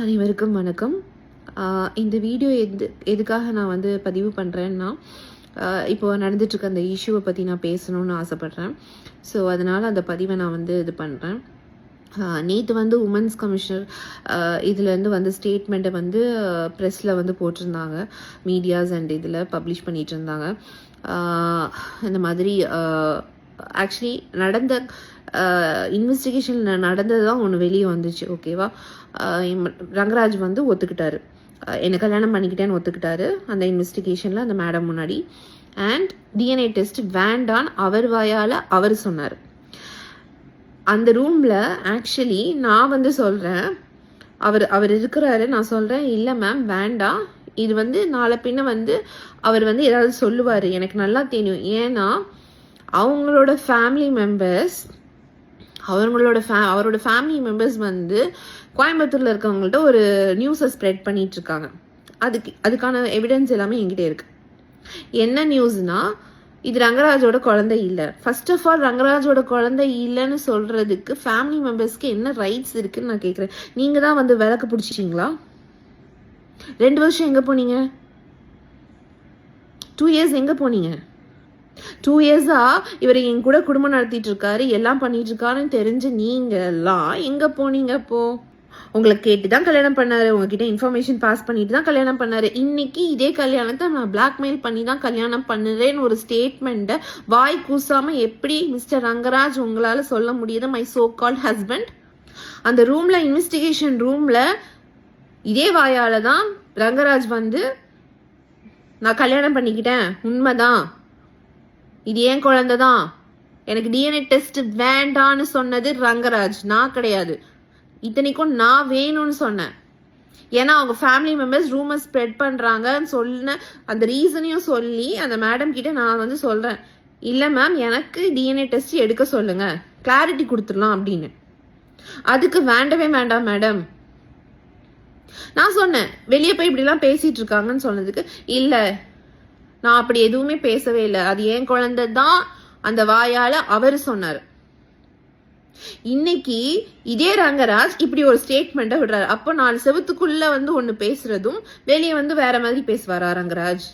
அனைவருக்கும் வணக்கம். இந்த வீடியோ எதுக்காக நான் வந்து பதிவு பண்ணுறேன்னா, இப்போ நடந்துட்டுருக்க அந்த இஷ்யூவை பற்றி நான் பேசணும்னு ஆசைப்பட்றேன். ஸோ அதனால் அந்த பதிவை நான் வந்து இது பண்ணுறேன். நேற்று வந்து உமன்ஸ் கமிஷனர் இதுலேருந்து வந்து ஸ்டேட்மெண்ட்டை வந்து ப்ரெஸ்ஸில் வந்து போட்டிருந்தாங்க. மீடியாஸ் அண்ட் இதில் பப்ளிஷ் பண்ணிகிட்டு இருந்தாங்க. இந்த மாதிரி ஆக்சுவலி நடந்த இன்வெஸ்டிகேஷன் நடந்தது தான் ஒன்று வெளியே வந்துச்சு. ஓகேவா? ரங்கராஜ் வந்து ஒத்துக்கிட்டாரு, என்னை கல்யாணம் பண்ணிக்கிட்டேன்னு ஒத்துக்கிட்டாரு அந்த இன்வெஸ்டிகேஷனில் அந்த மேடம் முன்னாடி. அண்ட் டிஎன்ஏ டெஸ்ட் வேண்டான்னு அவர் வாயால் அவர் சொன்னார். அந்த ரூமில் ஆக்சுவலி நான் வந்து சொல்கிறேன், அவர் இருக்கிறாரு, நான் சொல்கிறேன் இல்லை மேம் வேண்டாம், இது வந்து நாளை பின்ன வந்து அவர் வந்து ஏதாவது சொல்லுவார், எனக்கு நல்லா தெரியும். ஏன்னா அவங்களோட ஃபேமிலி மெம்பர்ஸ் அவரோட ஃபேமிலி மெம்பர்ஸ் வந்து கோயம்புத்தூரில் இருக்கவங்கள்ட்ட ஒரு நியூஸை ஸ்ப்ரெட் பண்ணிட்டு இருக்காங்க. அதுக்கான எவிடன்ஸ் எல்லாமே என்கிட்ட இருக்கு. என்ன நியூஸ்னா, இது ரங்கராஜோட குழந்தை இல்லை. ஃபர்ஸ்ட் ஆஃப் ஆல் ரங்கராஜோட குழந்தை இல்லைன்னு சொல்றதுக்கு ஃபேமிலி மெம்பர்ஸ்க்கு என்ன ரைட்ஸ் இருக்குன்னு நான் கேட்குறேன். நீங்க தான் வந்து விளக்கு பிடிச்சிட்டீங்களா? 2 வருஷம் எங்க போனீங்க? 2 இயர்ஸ் எங்க போனீங்க? 2 இயர்ஸா இவர் என் கூட குடும்பம் நடத்திட்டு இருக்காரு, எல்லாம் பண்ணிட்டு இருக்காருன்னு தெரிஞ்சு நீங்க எல்லாம் எங்க போனீங்க? அப்போ உங்களை கேட்டு தான் கல்யாணம் பண்ணாரு, உங்ககிட்ட இன்ஃபர்மேஷன் பாஸ் பண்ணிட்டு தான் கல்யாணம் பண்ணாரு. இன்னைக்கு இதே கல்யாணத்தை நான் பிளாக்மெயில் பண்ணி தான் கல்யாணம் பண்ணுறேன்னு ஒரு ஸ்டேட்மெண்ட்டை வாய் கூசாம எப்படி மிஸ்டர் ரங்கராஜ் உங்களால சொல்ல முடியுது? மை சோ கால்ட் ஹஸ்பண்ட் அந்த ரூம்ல, இன்வெஸ்டிகேஷன் ரூம்ல இதே வாயால தான் ரங்கராஜ் வந்து நான் கல்யாணம் பண்ணிக்கிட்டேன், உண்மைதான், இது ஏன் குழந்தை தான், எனக்கு டிஎன்ஏ டெஸ்ட் வேண்டான்னு சொன்னது ரங்கராஜ், நான் கிடையாது. இத்தனைக்கும் நான் வேணும்னு சொன்னேன். ஏன்னா அவங்க ஃபேமிலி மெம்பர்ஸ் ரூமர் ஸ்ப்ரெட் பண்ணுறாங்கன்னு சொன்ன அந்த ரீசனையும் சொல்லி அந்த மேடம் கிட்ட நான் வந்து சொல்கிறேன், இல்லை மேம் எனக்கு டிஎன்ஏ டெஸ்ட் எடுக்க சொல்லுங்க, கிளாரிட்டி கொடுத்துடலாம் அப்படின்னு. அதுக்கு வேண்டவே வேண்டாம் மேடம் நான் சொன்னேன். வெளியே போய் இப்படிலாம் பேசிட்டு இருக்காங்கன்னு சொன்னதுக்கு இல்லை நான் அப்படி எதுவுமே பேசவே இல்லை, அது ஏன் குழந்தை தான் அந்த வாயால அவர் சொன்னார். இன்னைக்கு இதே ரங்கராஜ் இப்படி ஒரு ஸ்டேட்மெண்ட்டை விடுறாரு. அப்போ 4 செவத்துக்குள்ள வந்து ஒன்று பேசுறதும் வெளியே வந்து வேற மாதிரி பேசுவாரா ரங்கராஜ்?